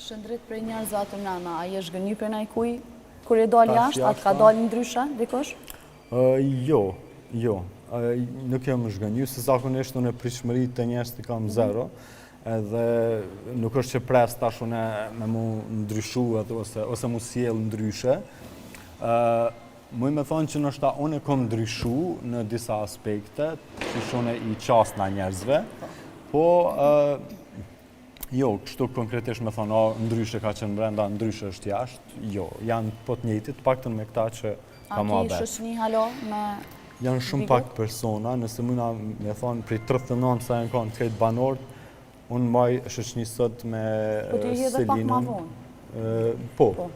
Shëndrit prej njerëzve atë mrena, a je shgënjy për naj kuj? Kur je dal jashtë, atë ka dal ndryshe, dikush? Jo. Nuk jam shgënjy, se zakonisht unë e pritshmëri të njerëz të kam zero, edhe nuk është që pres tash unë me mu ndryshu ose mu sjell ndryshe. Muj me thonë që nështë unë e kom ndryshu në disa aspekte, që shone i qasna njerëzve, po jo, kështu konkretisht me thonë, ndryshe ka qenë brenda, ndryshe është jashtë, jo, janë po të njëjtit, paktën me këta që ka ma bet. A ki shoqni halo me... Janë shumë pak persona, nëse muna me thonë, prej 39 sa janë kanë të këtë banorët, unë mbaj shoqni sot me Selinën. Po t'ju edhe pak ma vonë?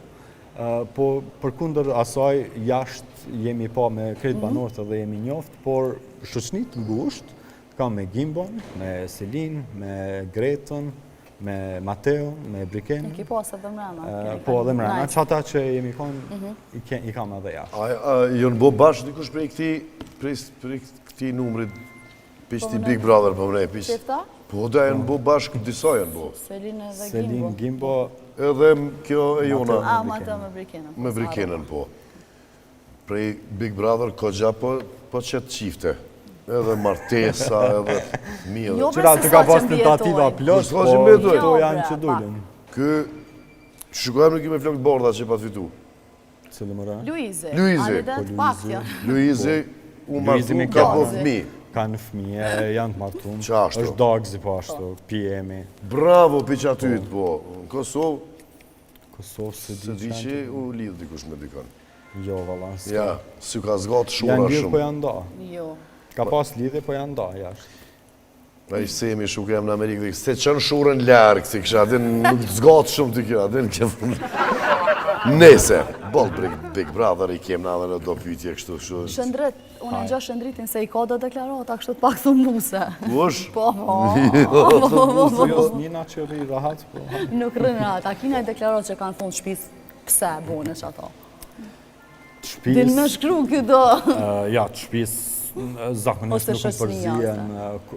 Po, përkundër asaj, jashtë jemi pa me këtë banorët edhe jemi njoftë, por shoqnit ngushtë, ka me Gimbon, me Selin, me Gretën, me Mateo, me Briken. Në ki posë edhe mrena? Po edhe mrena, që ata që jemi konë, i kam edhe jashtë. Jënë bo bashkë dikush prej këti numrit, për qëti Big Brother për mrej, për Qifta? Po da jënë bo bashkë, disa jënë bo. Selin edhe Gimbo? Selin, Gimbo. Edhe kjo e jona. Mateo me Brikenën. Me Brikenën, po. Prej Big Brother, ko gja po qëtë qifte. Edhe martesa, edhe mjë. Qëra të ka pas tentativa plus, po to janë që dullin. Kë, shukojmë nuk i me flokët borda që pa të fitu. Cëllë më rënë? Luizi. Luizi. Luizi, u martu ka po fmi. Kanë fmi, janë të martum. Qashtu. është dagzi po ashtu, pjemi. Bravo, për që atyt, po. Kosovë se di që u lidhë dikush me dikon. Jo, valla. Ja, si ka zgatë shura shumë. Janë lidhë, shumë. po janë da. Jo. Ka pas lidhë, po janë da, jashtë. A i semi shuke jam në Amerikë, se qënë shurën ljarë, si kësha, adin nuk të zgatë shumë të kjo, adin këfën. Nese, bolë Big Brother i kem në dhe në do pytje kështu. Shëndrit, unë e gjo Shëndritin se i ka do deklarata, kështu të pak thumbuse. Ush? Po, Jo, s'nina që rri rahat, po. Nuk rrinë rahat, a kina i deklarat që kanë thonë shpis, pse bone që ato? Din me shkru këdo. Ja, të shpis, zakonisht nuk më përzien,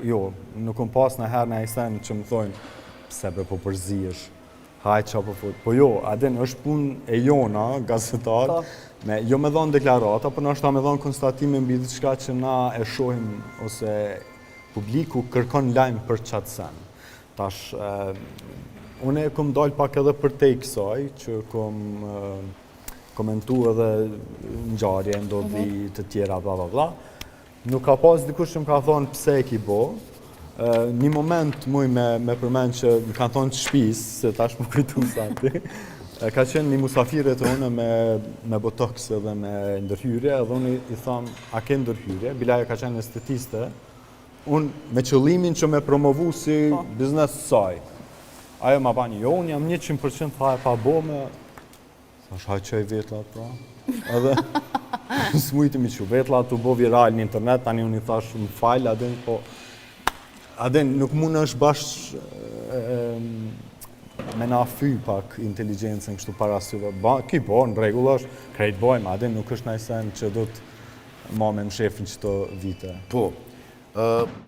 jo, nuk më pas në herë në ejsen që më thojnë, pse be po përziesh, hajt qa po fut. Po jo, adin është pun e jona, gazetar, jo me dhonë deklarata, për nështë ta me dhonë konstatime mbi diçka që na e shohim, ose publiku kërkon lajmë për qatë sen. Tash, une kom dalë pak edhe për te i kësaj, që kom komentu edhe ngjarje, ndodhi të tjera, bla bla bla. Nuk ka pas dikush që më ka thonë pse e ki bo. Një moment muj me përmend që më kanë thonë të shpis, se tash më kujtu sa ti. Ka qenë një musafire të une me botox edhe me ndërhyrje, edhe unë i thamë, a ke ndërhyrje? Bilaja ka qenë estetiste. Unë me qëllimin që me promovu si biznes saj. Ajo ma bani, jo, unë jam 100% tha e pa bo me... Thash, haj qaj vetlat, pra. Edhe, s'mujti mi që vetlat të bo viral në internet, tani unë i thash, më falj, adin, po... Adin, nuk mund është bashkë me na fy pak inteligencën kështu parasyve. Ki bo, në regull është, krejt bojmë, adin, nuk është najsen që do të ma me më shefin qëto vite. Po.